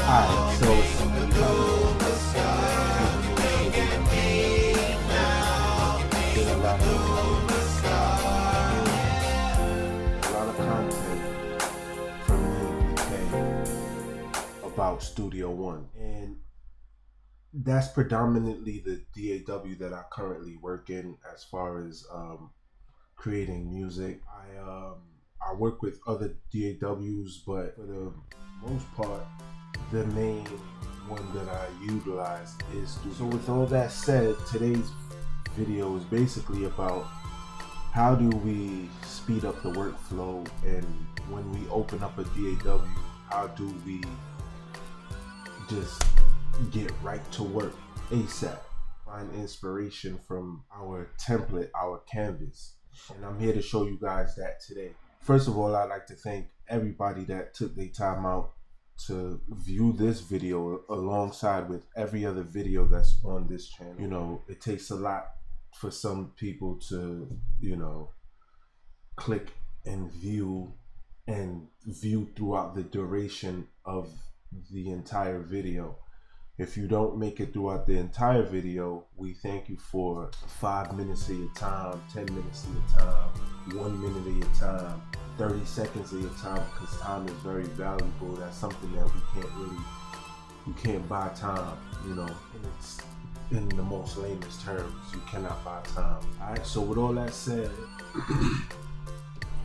Alright, so a lot of content from the UK about Studio One, and that's predominantly the DAW that I currently work in as far as creating music. I work with other DAWs, but for the most part, the main one that I utilize is Studio. So with all that said, today's video is basically about how do we speed up the workflow, and when we open up a DAW, how do we just get right to work ASAP. Find inspiration from our template, our canvas, and I'm here to show you guys that today. First of all, I'd like to thank everybody that took their time out to view this video alongside with every other video that's on this channel. You know, it takes a lot for some people to, you know, click and view throughout the duration of the entire video. If you don't make it throughout the entire video, we thank you for 5 minutes of your time, 10 minutes of your time, 1 minute of your time, 30 seconds of your time, because time is very valuable. That's something that you can't buy time, you know, and it's in the most lamest terms, you cannot buy time. Alright, so with all that said,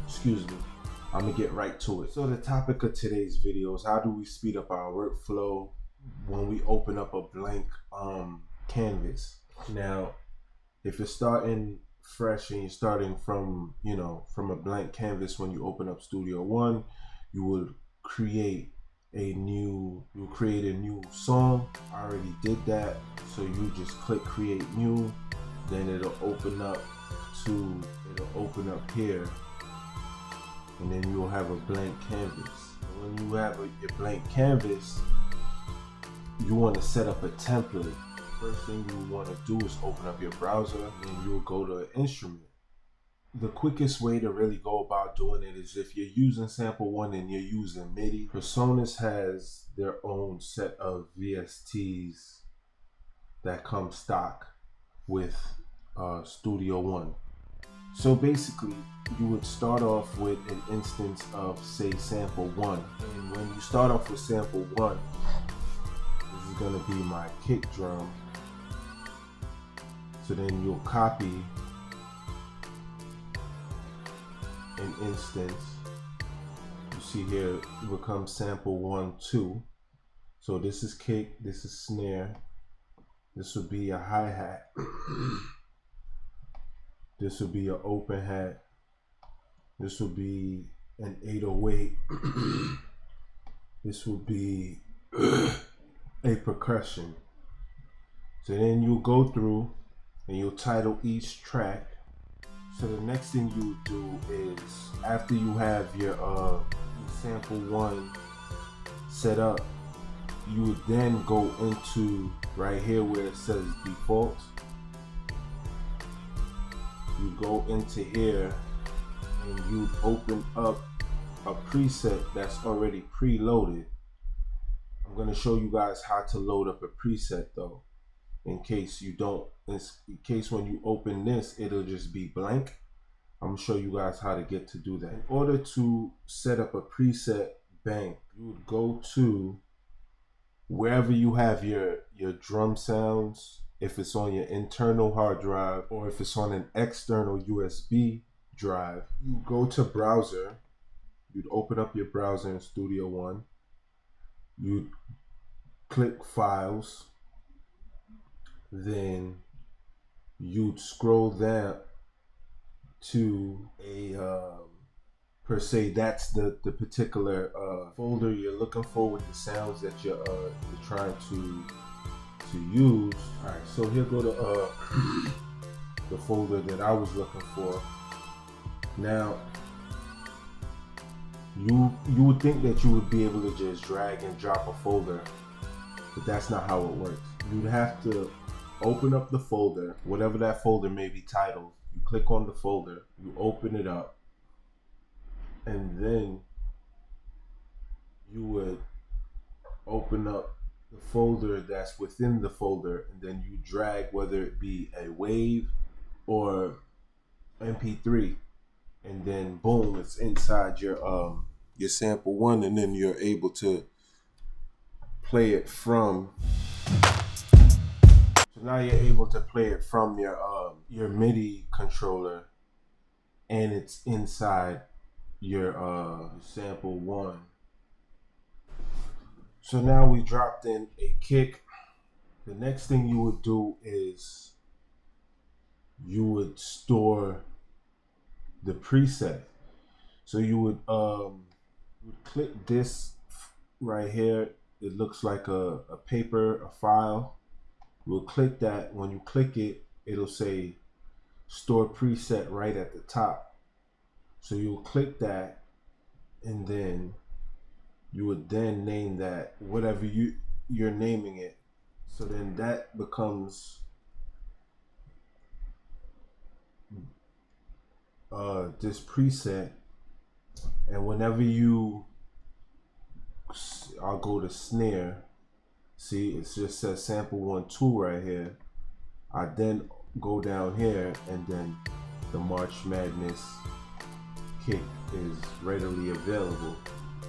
excuse me, I'm gonna get right to it. So the topic of today's video is how do we speed up our workflow when we open up a blank canvas. Now, if you're starting fresh and you're starting from, you know, from a blank canvas, when you open up Studio One, you would create a new song. I already did that, so you just click create new, then it'll open up here, and then you'll have a blank canvas. And when you have your blank canvas, you want to set up a template. First thing you want to do is open up your browser, and you'll go to instrument. The quickest way to really go about doing it is if you're using Sample One and you're using MIDI. PRESONUS has their own set of VSTs that come stock with Studio One. So basically, you would start off with an instance of, say, Sample One. And when you start off with Sample One, this is going to be my kick drum. So then you'll copy an instance. You see here it becomes Sample 1, 2. So this is kick, this is snare, this would be a hi-hat, this would be an open hat, this would be an 808, this would be a percussion. So then you'll go through and you'll title each track. So the next thing you do is, after you have your Sample One set up, you would then go into right here where it says default. You go into here and you open up a preset that's already preloaded. I'm going to show you guys how to load up a preset though, in case when you open this, it'll just be blank. I'm going to show you guys how to get to do that. In order to set up a preset bank, you would go to wherever you have your drum sounds, if it's on your internal hard drive or if it's on an external USB drive. You go to browser, you'd open up your browser in Studio One, you'd click files, then you'd scroll down to a per se, that's the particular folder you're looking for with the sounds that you're trying to use. All right, so here go to the folder that I was looking for. Now, you would think that you would be able to just drag and drop a folder, but that's not how it works. You'd have to open up the folder, whatever that folder may be titled. You click on the folder, you open it up, and then you would open up the folder that's within the folder, and then you drag whether it be a wave or MP3, and then boom, it's inside your sample one, and then you're able to play it from. So now you're able to play it from your MIDI controller, and it's inside your sample one. So now we dropped in a kick. The next thing you would do is you would store the preset. So you would click this right here. It looks like a paper, a file. We'll click that. When you click it, it'll say store preset right at the top. So you'll click that, and then you would then name that whatever you're naming it. So then that becomes this preset, and whenever I'll go to snare. See, it just says sample 1 2 right here. I then go down here, and then the March Madness kick is readily available.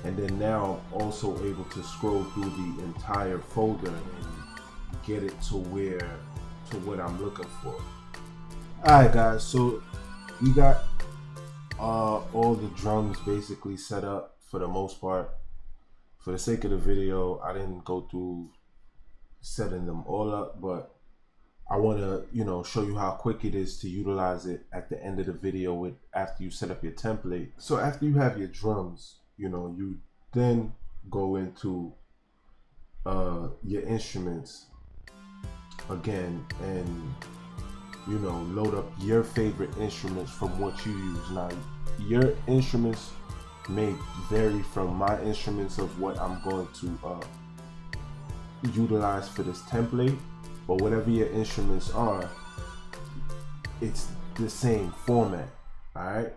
And then now I'm also able to scroll through the entire folder and get it to what I'm looking for. Alright guys, so we got all the drums basically set up for the most part. For the sake of the video, I didn't go through setting them all up, but I want to show you how quick it is to utilize it at the end of the video after you set up your template. So after you have your drums, you then go into your instruments again, and load up your favorite instruments from what you use. Now your instruments may vary from my instruments of what I'm going to utilize for this template, but whatever your instruments are, it's the same format. All right,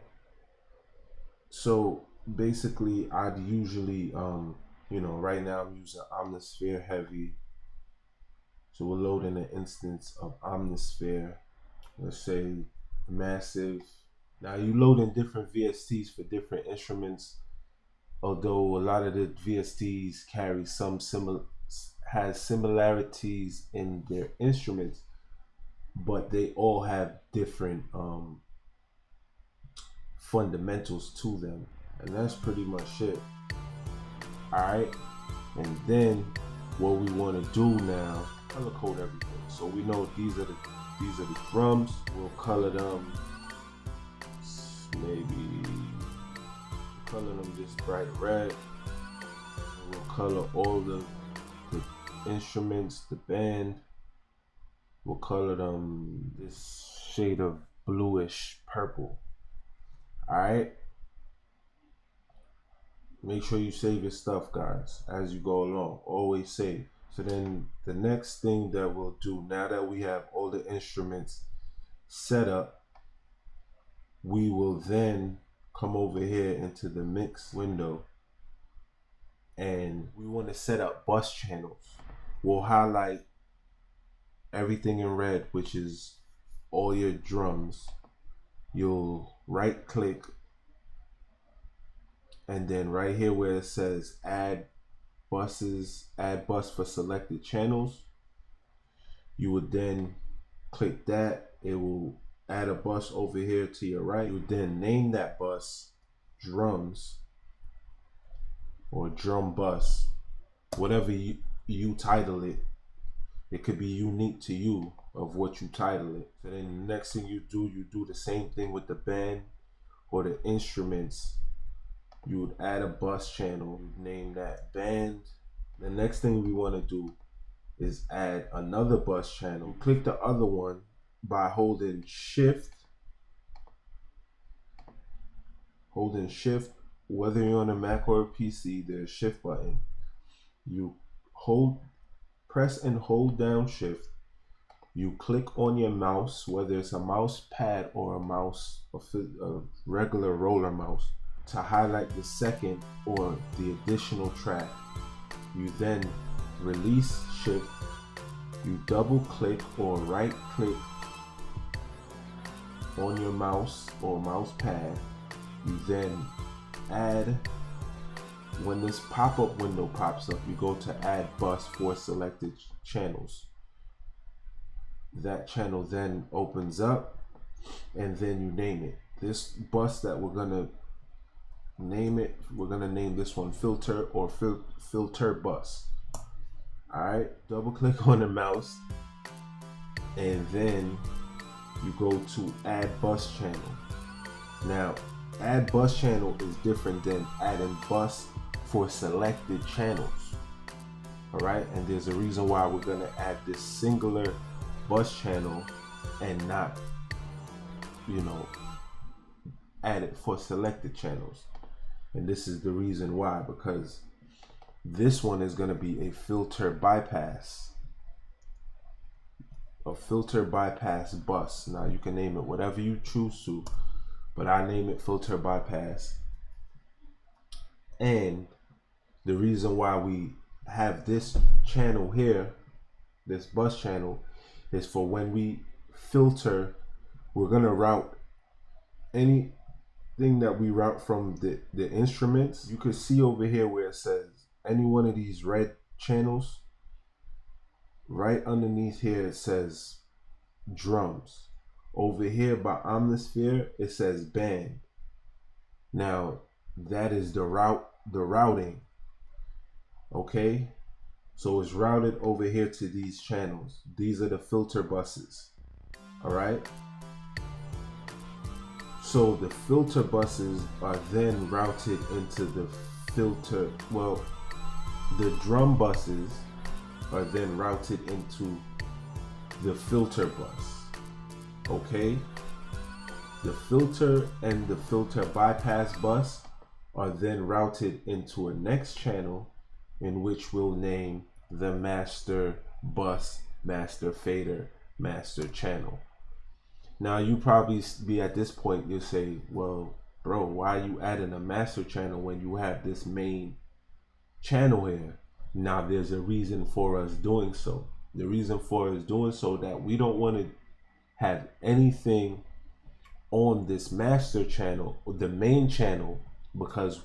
so basically I'd usually right now I'm using Omnisphere Heavy, so we'll load in an instance of Omnisphere. Let's say Massive. Now you load in different VSTs for different instruments, although a lot of the VSTs carry has similarities in their instruments, but they all have different fundamentals to them, and that's pretty much it. Alright, and then what we want to do now, color code everything. So we know these are the drums. We'll color them, maybe color them this bright red. And we'll color all the instruments, the band. We'll color them this shade of bluish purple. Alright, make sure you save your stuff, guys, as you go along. Always save. So then the next thing that we'll do, now that we have all the instruments set up, we will then come over here into the mix window, and we want to set up bus channels. We'll highlight everything in red, which is all your drums. You'll right click, and then right here where it says add bus for selected channels, you would then click that. It will add a bus over here to your right. You would then name that bus drums or drum bus, whatever you title it. It could be unique to you of what you title it. So then the next thing you do the same thing with the band or the instruments. You would add a bus channel, name that band. The next thing we want to do is add another bus channel. Click the other one by holding shift. Whether you're on a Mac or a PC, there's a shift button. You press and hold down shift. You click on your mouse, whether it's a mouse pad or a regular roller mouse. to highlight the second or the additional track, you then release shift, you double click or right click on your mouse or mouse pad, you then add. When this pop-up window pops up, you go to add bus for selected channels. That channel then opens up, and then you name it. This bus that we're gonna name it, we're gonna name this one filter or filter bus. All right, double click on the mouse, and then you go to add bus channel. Now, add bus channel is different than adding bus for selected channels. All right, and there's a reason why we're gonna add this singular bus channel and not, you know, add it for selected channels. And this is the reason why, because this one is going to be a filter bypass, bus. Now you can name it whatever you choose to, but I name it filter bypass. And the reason why we have this channel here, this bus channel, is for when we filter, we're going to route anything that we route from the instruments. You can see over here where it says any one of these red channels, right underneath here it says drums. Over here by Omnisphere it says band. Now that is the routing. Okay, so it's routed over here to these channels. These are the filter buses. All right, so the filter buses are then routed into the filter, well, the drum buses are then routed into the filter bus. Okay, the filter and the filter bypass bus are then routed into a next channel, in which we'll name the master bus, master fader, master channel. Now you probably be at this point, you'll say, well, bro, why are you adding a master channel when you have this main channel here? Now there's a reason for us doing so. The reason for us doing so, that we don't want to have anything on this master channel, the main channel, because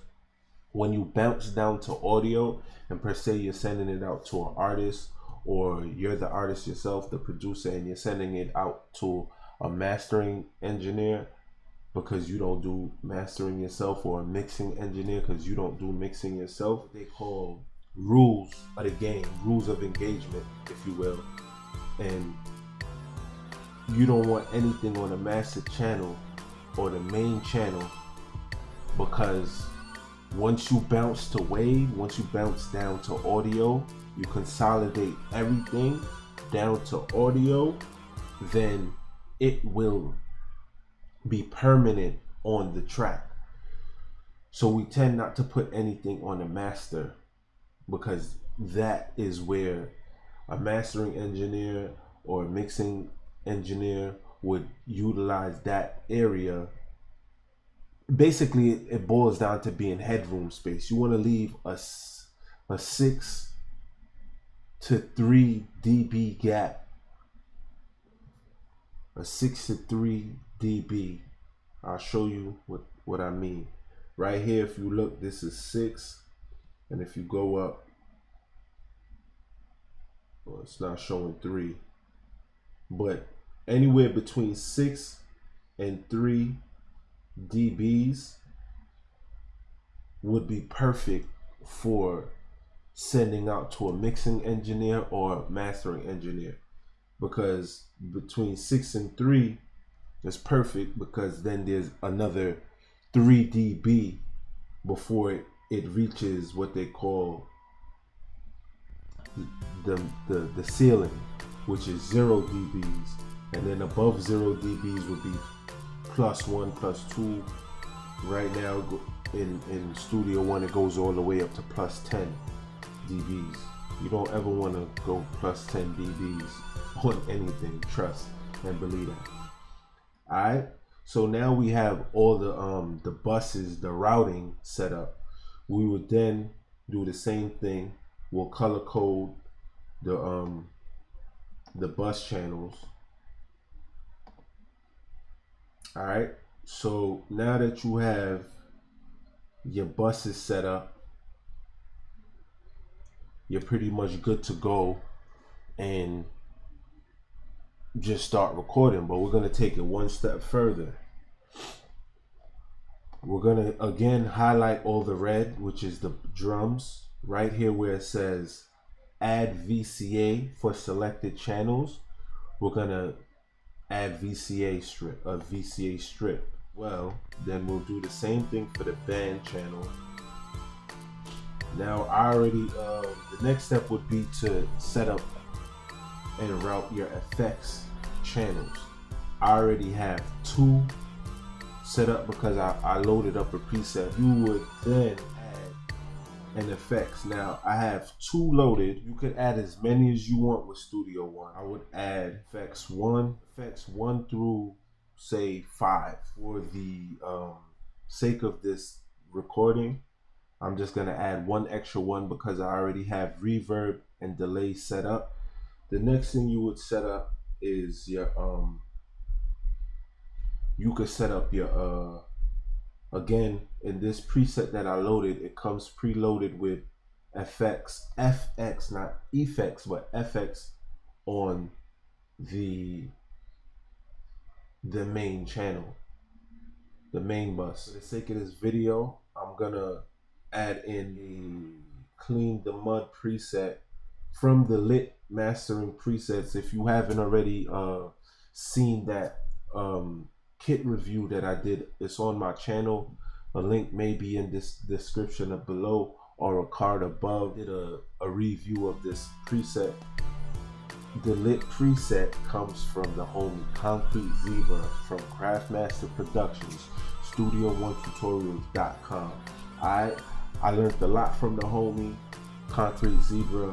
when you bounce down to audio, and per se you're sending it out to an artist, or you're the artist yourself, the producer, and you're sending it out to a mastering engineer because you don't do mastering yourself, or a mixing engineer because you don't do mixing yourself, they call rules of the game, rules of engagement, if you will. And you don't want anything on the master channel or the main channel, because once you bounce to wave, once you bounce down to audio, you consolidate everything down to audio, then it will be permanent on the track. So we tend not to put anything on the master, because that is where a mastering engineer or a mixing engineer would utilize that area. Basically, it boils down to being headroom space. You want to leave a 6 to 3 dB gap. A 6 to 3 dB. I'll show you what I mean. Right here, if you look, this is 6, and if you go up, well, it's not showing 3, but anywhere between 6 and 3 dBs would be perfect for sending out to a mixing engineer or mastering engineer, because between 6 and 3 is perfect, because then there's another 3 dB before it reaches what they call the ceiling, which is 0 dBs, and then above 0 dBs would be +1, +2. Right now in Studio One it goes all the way up to +10 dBs. You don't ever want to go +10 dBs on anything, trust and believe that. Alright, So now we have all the buses, the routing set up. We would then do the same thing. We'll color code the bus channels. All right. So now that you have your buses set up, you're pretty much good to go and just start recording. But we're gonna take it one step further. We're gonna again highlight all the red, which is the drums, right here where it says add VCA for selected channels. We're gonna add VCA strip. Well, then we'll do the same thing for the band channel. Now I already the next step would be to set up and route your effects channels. I already have 2 set up because I loaded up a preset. You would then add an effects. Now I have 2 loaded. You could add as many as you want with Studio One. I would add effects 1 through say 5. For the sake of this recording, I'm just gonna add 1 extra one because I already have reverb and delay set up. The next thing you would set up is your you could set up your again, in this preset that I loaded, it comes preloaded with FX, not effects, but FX on the main channel, the main bus. For the sake of this video, I'm gonna add in the clean the mud preset from the lit mastering presets. If you haven't already seen that kit review that I did, it's on my channel. A link may be in this description of below or a card above. I did a review of this preset. The lit preset comes from the homie Concrete Zebra from Craftmaster Productions, Studio1Tutorials.com. I learned a lot from the homie Concrete Zebra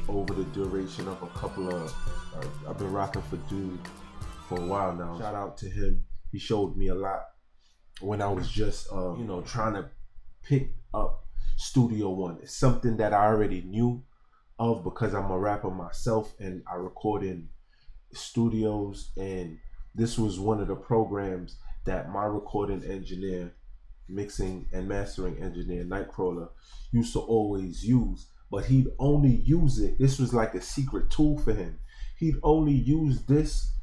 over the duration of a couple of I've been rocking for dude for a while now. Shout out to him. He showed me a lot when I was just you know, trying to pick up Studio One. It's something that I already knew of because I'm a rapper myself and I record in studios, and this was one of the programs that my recording engineer, mixing and mastering engineer Nightcrawler used to always use, but he'd only use it. This was like a secret tool for him. He'd only use this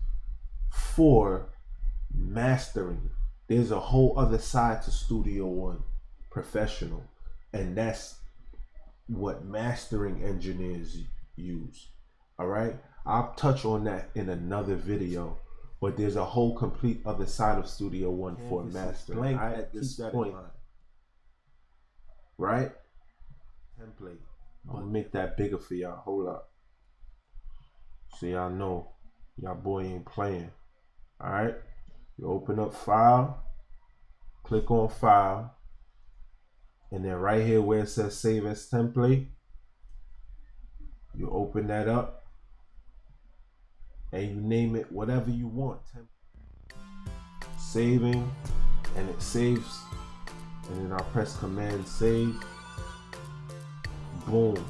for mastering. There's a whole other side to Studio One Professional, and that's what mastering engineers use. All right, I'll touch on that in another video, but there's a whole complete other side of Studio One for mastering. Blank at this point, right? Template. I'm gonna make that bigger for y'all. Hold up, so y'all know y'all boy ain't playing. All right, you open up file, click on file, and then right here where it says save as template, you open that up and you name it whatever you want. Saving, and it saves, and then I'll press command save. Boom.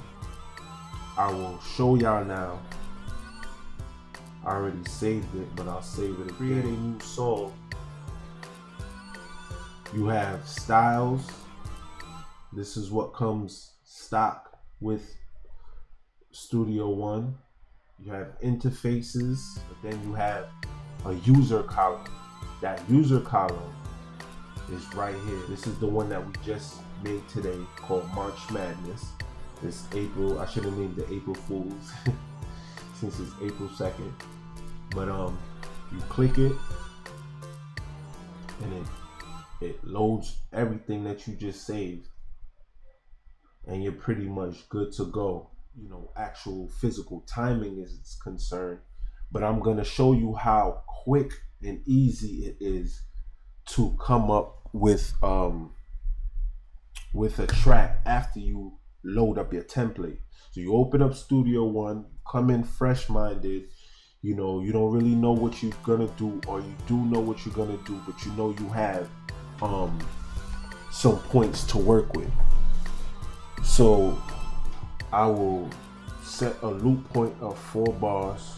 I will show y'all now. I already saved it, but I'll save it. Create a new song. You have styles. This is what comes stock with Studio One. You have interfaces, but then you have a user column. That user column is right here. This is the one that we just made today called March Madness. It's April. I should have named it April Fools since it's April 2nd. But you click it and it loads everything that you just saved, and you're pretty much good to go. You know, actual physical timing is concerned, but I'm gonna show you how quick and easy it is to come up with a track after you load up your template. So you open up Studio One, come in fresh minded, you know, you don't really know what you're gonna do, or you do know what you're gonna do, but you know you have some points to work with. So I will set a loop point of 4 bars.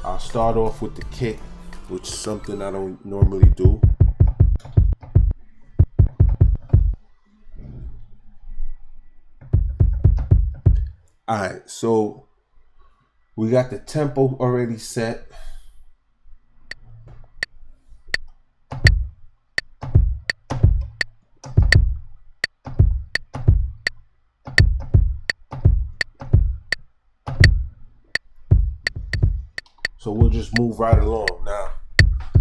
I'll start off with the kick, which is something I don't normally do. Alright, so we got the tempo already set. So we'll just move right along. Now,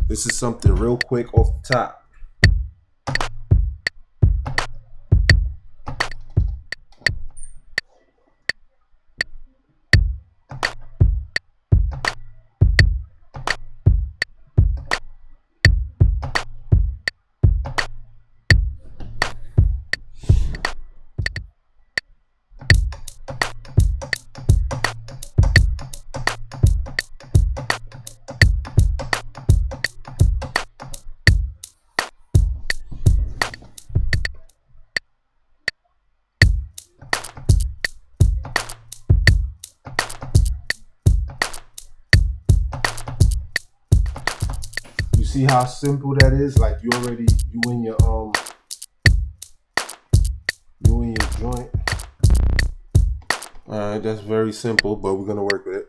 this is something real quick off the top. You see how simple that is? Like you in your joint. Alright, that's very simple, but we're gonna work with it.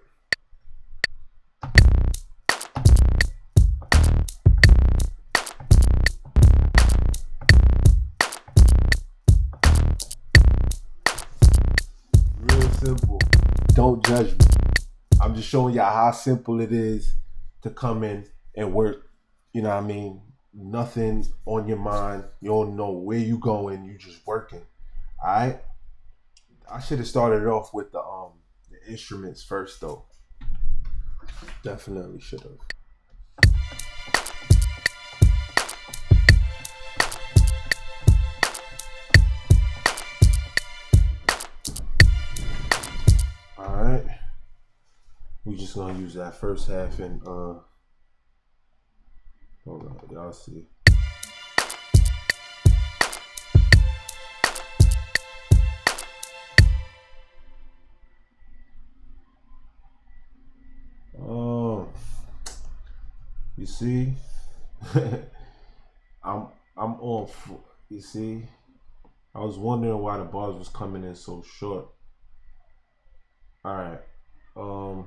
Real simple. Don't judge me. I'm just showing y'all how simple it is to come in and work. You know what I mean? Nothing on your mind. You don't know where you going. You just working. All right. I should have started off with the instruments first, though. Definitely should have. All right. We just gonna use that first half and hold on, y'all see. Oh, you see, I'm on. You see, I was wondering why the bars was coming in so short. All right, I'm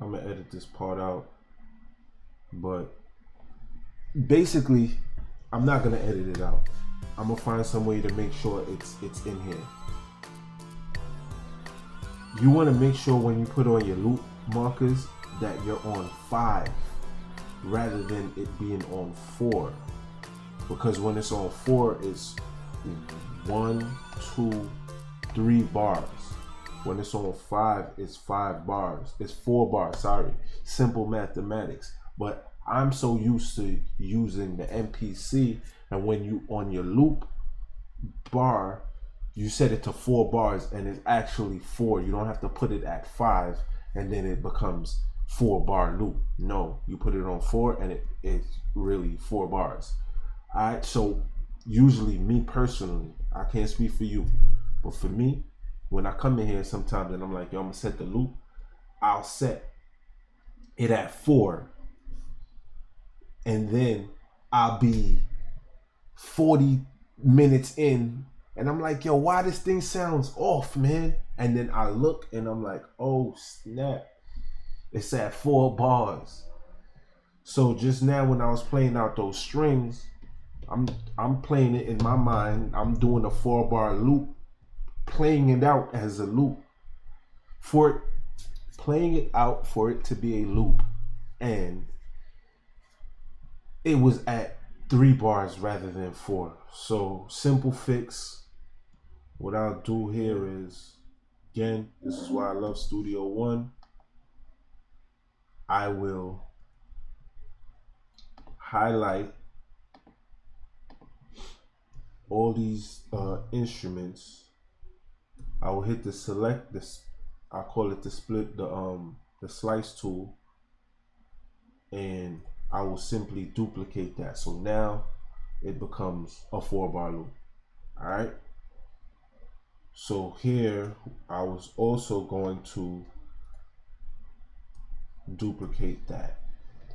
gonna edit this part out, but basically, I'm not gonna edit it out. I'm gonna find some way to make sure it's in here. You want to make sure when you put on your loop markers that you're on 5 rather than it being on 4, because when it's on 4 it's 1, 2, 3 bars. When it's on 5 it's 5 bars. It's 4 bars, sorry. Simple mathematics. But I'm so used to using the MPC, and when you on your loop bar you set it to 4 bars and it's actually 4. You don't have to put it at 5 and then it becomes 4 bar loop. No, you put it on 4 and it's really 4 bars. Alright, so usually me personally, I can't speak for you, but for me, when I come in here sometimes and I'm like, yo, I'm gonna set the loop, I'll set it at 4 and then I'll be 40 minutes in and I'm like, yo, why this thing sounds off, man? And then I look and I'm like, oh snap, it's at 4 bars. So just now when I was playing out those strings, I'm playing it in my mind. I'm doing a 4 bar loop, playing it out as a loop, playing it out for it to be a loop, and it was at 3 bars rather than 4. So simple fix. What I'll do here is, again, this is why I love Studio One. I will highlight all these instruments. I will hit the select this I call it the split, the slice tool, and I will simply duplicate that. So now it becomes a 4-bar loop. All right. So here I was also going to duplicate that.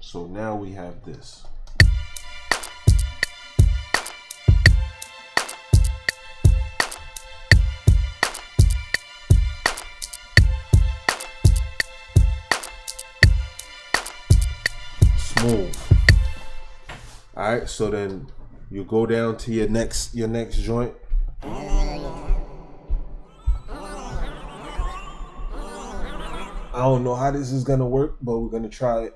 So now we have this. Smooth. All right, so then you go down to your next joint. I don't know how this is gonna work, but we're gonna try it.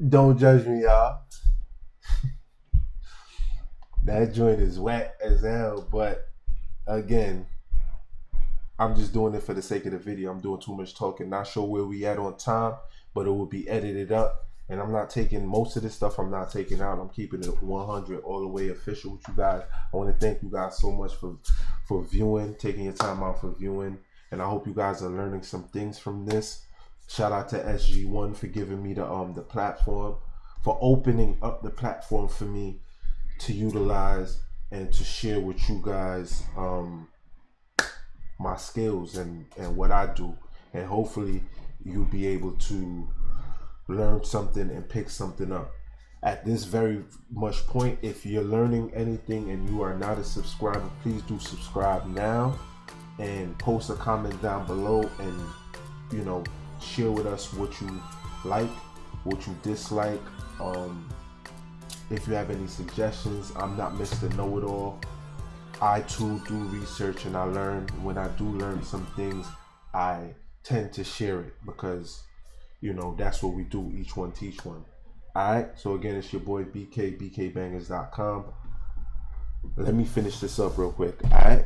Don't judge me, y'all. That joint is wet as hell, but again, I'm just doing it for the sake of the video. I'm doing too much talking. Not sure where we at on time, but it will be edited up. And I'm not taking most of this stuff. I'm not taking out. I'm keeping it 100 all the way official with you guys. I want to thank you guys so much for viewing, taking your time out for viewing. And I hope you guys are learning some things from this. Shout out to SG1 for giving me the platform, for opening up the platform for me to utilize and to share with you guys my skills and what I do, and hopefully you'll be able to learn something and pick something up. At this very much point, if you're learning anything and you are not a subscriber, please do subscribe now and post a comment down below, and you know, share with us what you like, what you dislike. If you have any suggestions, I'm not Mr. Know-It-All. I too do research and I learn. When I do learn some things, I tend to share it because, you know, that's what we do. Each one teach one. All right. So again, it's your boy BK, bkbangers.com. Let me finish this up real quick. All right.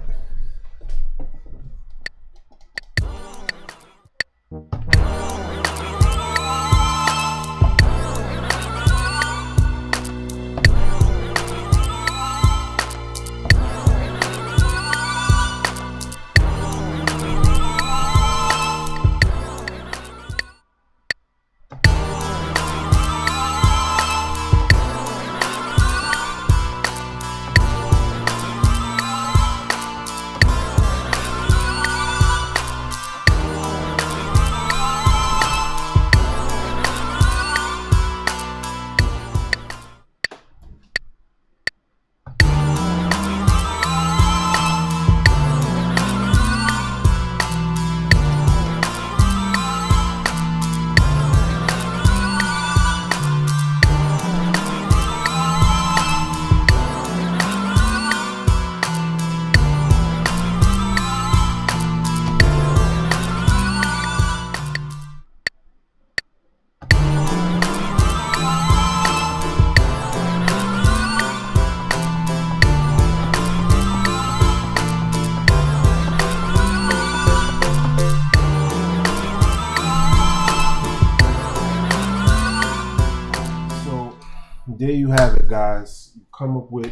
There you have it, guys. Come up with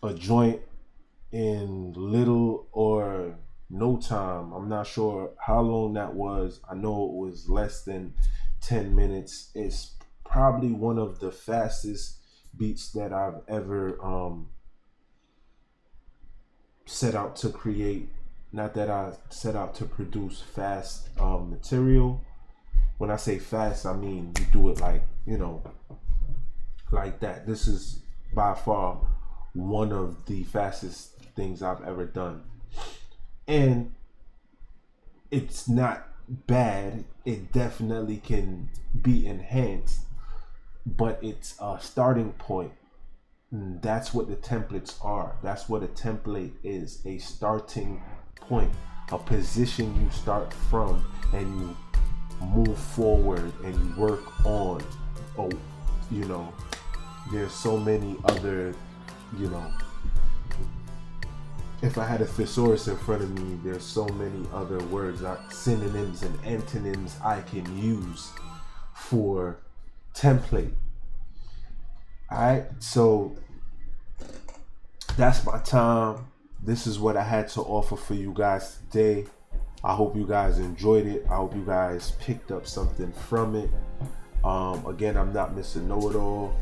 a joint in little or no time. I'm not sure how long that was. I know it was less than 10 minutes. It's probably one of the fastest beats that I've ever set out to create. Not that I set out to produce fast material. When I say fast, I mean you do it like, you know, like that. This is by far one of the fastest things I've ever done. And it's not bad. It definitely can be enhanced, but it's a starting point. And that's what the templates are. That's what a template is, a starting point, a position you start from and you move forward and you work on. Oh, you know, there's so many other, you know, if I had a thesaurus in front of me, there's so many other words, synonyms and antonyms I can use for template. Alright, so that's my time. This is what I had to offer for you guys today. I hope you guys enjoyed it. I hope you guys picked up something from it. Again, I'm not Mr. Know-It-All.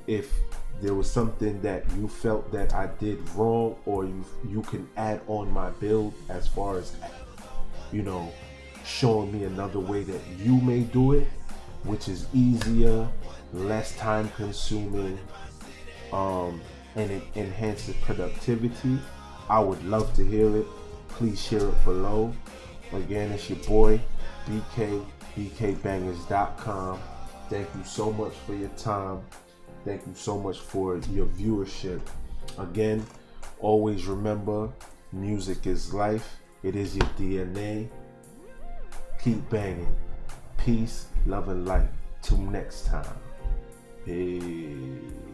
If there was something that you felt that I did wrong, or you can add on my build as far as, you know, showing me another way that you may do it, which is easier, less time consuming, and it enhances productivity, I would love to hear it. Please share it below. Again, it's your boy BK, bkbangers.com. Thank you so much for your time. Thank you so much for your viewership. Again, always remember, music is life. It is your DNA. Keep banging. Peace, love, and light. Till next time. Peace.